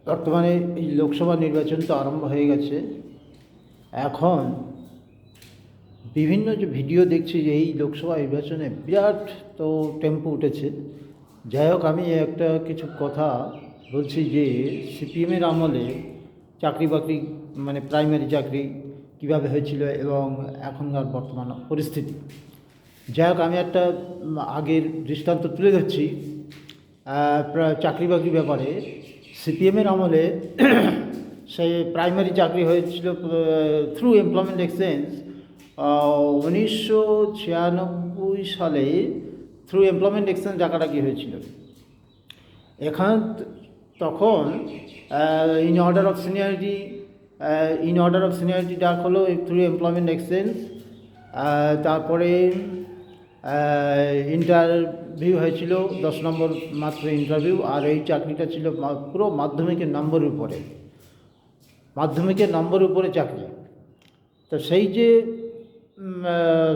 বর্তমানে এই লোকসভা নির্বাচন তো আরম্ভ হয়ে গেছে। এখন বিভিন্ন যে ভিডিও দেখছি যে এই লোকসভা নির্বাচনে বিরাট তো টেম্পো উঠেছে। যাই হোক, আমি একটা কিছু কথা বলছি যে সিপিএমের আমলে চাকরি বাকরি মানে প্রাইমারি চাকরি কীভাবে হয়েছিল এবং এখনকার বর্তমান পরিস্থিতি। যাই হোক, আমি একটা আগের দৃষ্টান্ত তুলে ধরছি চাকরি বাকরি ব্যাপারে। সিপিএমের আমলে সেই প্রাইমারি চাকরি হয়েছিল থ্রু এমপ্লয়মেন্ট এক্সচেঞ্জ 1996 সালে থ্রু এমপ্লয়মেন্ট এক্সচেঞ্জ ডাকাডাকি হয়েছিল। এখানে তখন ইন অর্ডার অফ সিনিয়রিটি ডাক হলো থ্রু এমপ্লয়মেন্ট এক্সচেঞ্জ। তারপরে ইন্টারভিউ হয়েছিল 10 নম্বর মাত্র ইন্টারভিউ। আর এই চাকরিটা ছিল পুরো মাধ্যমিকের নম্বরের উপরে চাকরি। তো সেই যে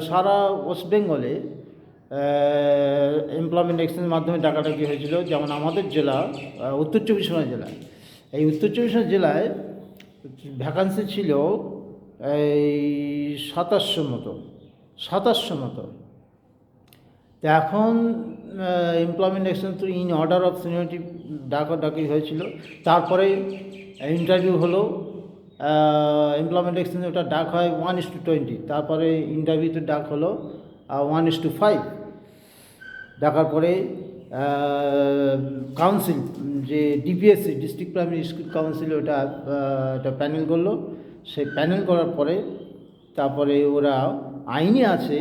সারা ওয়েস্ট বেঙ্গলে এমপ্লয়মেন্ট এক্সচেঞ্জ মাধ্যমে ডাকাডাকি হয়েছিল। যেমন আমাদের জেলা উত্তর চব্বিশ পরগনা জেলা, এই উত্তর চব্বিশ পরগনা জেলায় ভ্যাকান্সি ছিল এই 2700 মতো। তো এখন employment exchange in order of seniority ডাকাডাকি হয়েছিল। তারপরে ইন্টারভিউ হলো, এমপ্লয়মেন্ট এক্সচেঞ্জে ওটা ডাক হয় 1:20। তারপরে ইন্টারভিউতে ডাক হলো 1:5। ডাকার পরে কাউন্সিল যে DPSC district primary school council ওটা প্যানেল করলো। সেই প্যানেল করার পরে তারপরে ওরা আইনে আছে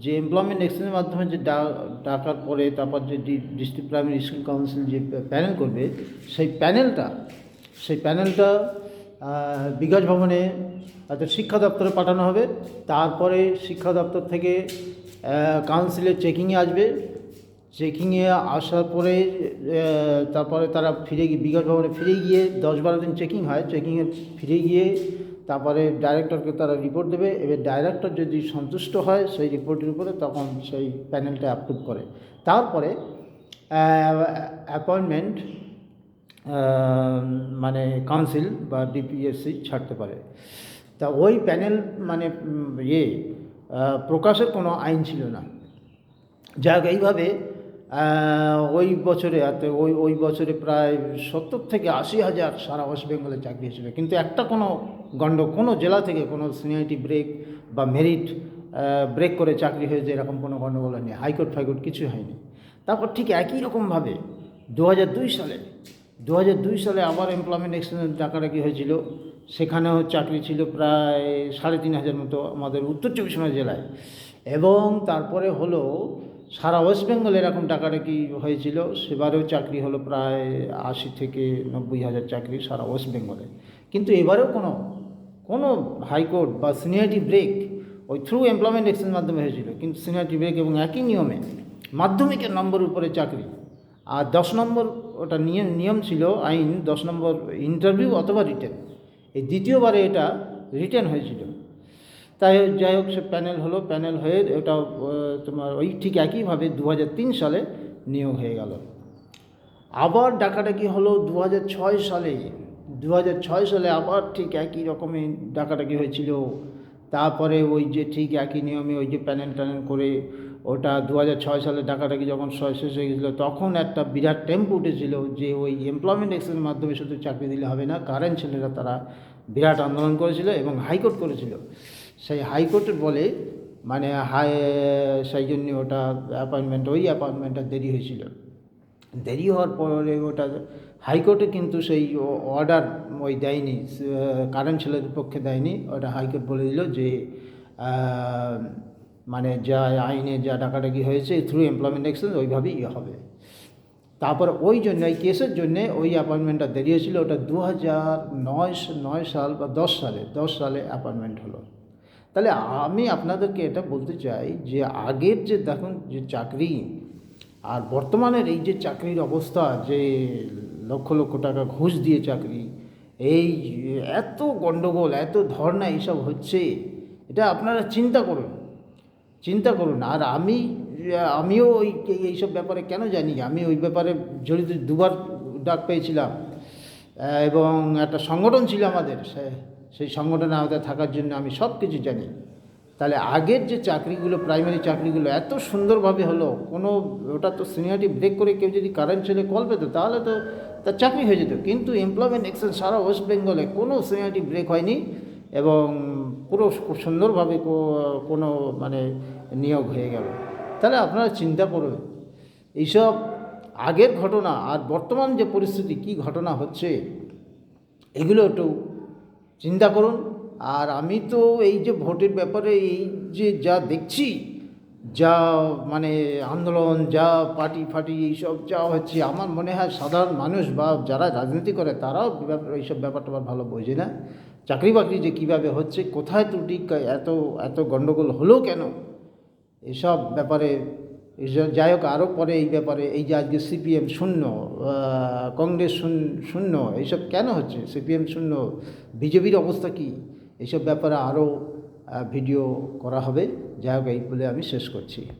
যে এমপ্লয়মেন্ট এক্সচেঞ্জের মাধ্যমে যে ডাকার পরে তারপর যে ডিস্ট্রিক্ট প্রাইমারি স্কুল কাউন্সিল যে প্যানেল করবে, সেই প্যানেলটা বিকাশ ভবনে অর্থাৎ শিক্ষা দপ্তরে পাঠানো হবে। তারপরে শিক্ষা দপ্তর থেকে কাউন্সিলের চেকিংয়ে আসবে। চেকিংয়ে আসার পরে তারপরে তারা বিকাশ ভবনে ফিরে গিয়ে 10-12 দিন চেকিং হয়। চেকিংয়ে ফিরে গিয়ে তারপরে ডাইরেক্টরকে তারা রিপোর্ট দেবে। এবার ডাইরেক্টর যদি সন্তুষ্ট হয় সেই রিপোর্টের উপরে, তখন সেই প্যানেলটা অ্যাপ্রুভ করে। তারপরে অ্যাপয়েন্টমেন্ট মানে কাউন্সিল বা ডিপিএসসি ছাড়তে পারে। তা ওই প্যানেল মানে প্রকাশের কোনো আইন ছিল না। যাক, এইভাবে ওই বছরে প্রায় 70 থেকে 80 হাজার সারা ওয়েস্ট বেঙ্গলে চাকরি হয়েছিল। কিন্তু একটা কোনো জেলা থেকে কোনো সিনিয়রিটি ব্রেক বা মেরিট ব্রেক করে চাকরি হয়েছে এরকম কোনো গণ্ডগোল হয়নি। হাইকোর্ট ফাইকোর্ট কিছু হয়নি। তারপর ঠিক একই রকমভাবে 2002 সালে আবার এমপ্লয়মেন্ট এক্সচেঞ্জ ডাকাডাকি হয়েছিল। সেখানেও চাকরি ছিল প্রায় 3500 মতো আমাদের উত্তর চব্বিশ পরগনা জেলায়। এবং তারপরে হলো সারা ওয়েস্ট বেঙ্গলে এরকম ডাকাডাকি হয়েছিল। সেবারেও চাকরি হলো প্রায় 80 থেকে 90 হাজার চাকরি সারা ওয়েস্ট বেঙ্গলে। কিন্তু এবারেও কোনো হাইকোর্ট বা সিনিয়রিটি ব্রেক ওই থ্রু এমপ্লয়মেন্ট এক্সচেঞ্জ মাধ্যমে হয়েছিল। কিন্তু সিনিয়রিটি ব্রেক এবং একই নিয়মে মাধ্যমিকের নম্বর উপরে চাকরি। আর 10 নম্বর ওটা নিয়ম ছিল আইন, 10 নম্বর ইন্টারভিউ অথবা রিটেন। এই দ্বিতীয়বারে এটা রিটেন হয়েছিল। তাই যাই হোক, সে প্যানেল হয়ে ওটা তোমার ওই ঠিক একইভাবে 2003 সালে নিয়োগ হয়ে গেল। আবার ডাকাডাকি হলো 2006 সালে। 2006 সালে আবার ঠিক একই রকমের ডাকাডাকি হয়েছিল। তারপরে ওই যে ঠিক একই নিয়মে ওই যে প্যানেল করে ওটা 2006 সালে ডাকাডাকি যখন শেষ হয়ে গেছিলো, তখন একটা বিরাট টেম্পো উঠেছিল যে ওই এমপ্লয়মেন্ট এক্সচেঞ্জের মাধ্যমে শুধু চাকরি দিলে হবে না, কারেন্ট ছেলেরা তারা বিরাট আন্দোলন করেছিল এবং হাইকোর্ট করেছিল। সেই হাইকোর্টের বলে মানে সেই জন্য ওটা অ্যাপয়েন্টমেন্টটা দেরি হয়েছিল। দেরি হওয়ার পরে ওটা হাইকোর্টে কিন্তু সেই অর্ডার দেয়নি, কারেন্ট ছেলেদের পক্ষে দেয়নি। ওটা হাইকোর্ট বলে দিল যে মানে যা আইনে যা ডাকাডাকি হয়েছে থ্রু এমপ্লয়মেন্ট এক্সচেঞ্জ ওইভাবেই হবে। তারপর ওই জন্য এই কেসের জন্যে ওই অ্যাপয়েন্টমেন্টটা দেরি হয়েছিল। ওটা 2009 সাল বা 10 সালে অ্যাপয়েন্টমেন্ট হলো। তাহলে আমি আপনাদেরকে এটা বলতে চাই যে আগের যে দেখুন যে চাকরি আর বর্তমানের এই যে চাকরির অবস্থা, যে লক্ষ লক্ষ টাকা ঘুষ দিয়ে চাকরি, এই এত গণ্ডগোল, এত ধর্ণা এইসব হচ্ছে, এটা আপনারা চিন্তা করুন। আর আমিও এইসব ব্যাপারে কেন জানি, আমি ওই ব্যাপারে জড়িত 2বার ডাক পেয়েছিলাম। এবং একটা সংগঠন ছিল আমাদের, সেই সংগঠনে আওতায় থাকার জন্য আমি সব কিছু জানি। তাহলে আগের যে চাকরিগুলো, প্রাইমারি চাকরিগুলো এত সুন্দরভাবে হলো, কোনো ওটা তো সিনিয়রিটি ব্রেক করে কেউ যদি কারেন্ট ছেলে কল পেতো তাহলে তো তার চাকরি হয়ে যেত, কিন্তু এমপ্লয়মেন্ট এক্সচেঞ্জ সারা ওয়েস্ট বেঙ্গলে কোনো সিনিয়রিটি ব্রেক হয়নি এবং পুরো খুব সুন্দরভাবে কোনো মানে নিয়োগ হয়ে গেল। তাহলে আপনারা চিন্তা করবেন এইসব আগের ঘটনা আর বর্তমান যে পরিস্থিতি, কী ঘটনা হচ্ছে এগুলো একটু চিন্তা করুন। আর আমি তো এই যে ভোটের ব্যাপারে এই যে যা দেখছি, যা মানে আন্দোলন, যা পার্টি ফাটি এইসব যা হচ্ছে, আমার মনে হয় সাধারণ মানুষ বা যারা রাজনীতি করে তারাও এইসব ব্যাপারটা ভালো বোঝে না। চাকরি বাকরি যে কীভাবে হচ্ছে, কোথায় ত্রুটি, এত এত গণ্ডগোল হলো কেন, এসব ব্যাপারে যাই হোক আরও পরে এই ব্যাপারে, এই যে আজকে সিপিএম শূন্য, কংগ্রেস শূন্য, এইসব কেন হচ্ছে, সিপিএম শূন্য, বিজেপির অবস্থা কী, এইসব ব্যাপারে আরও ভিডিও করা হবে। যাই হোক এই বলে আমি শেষ করছি।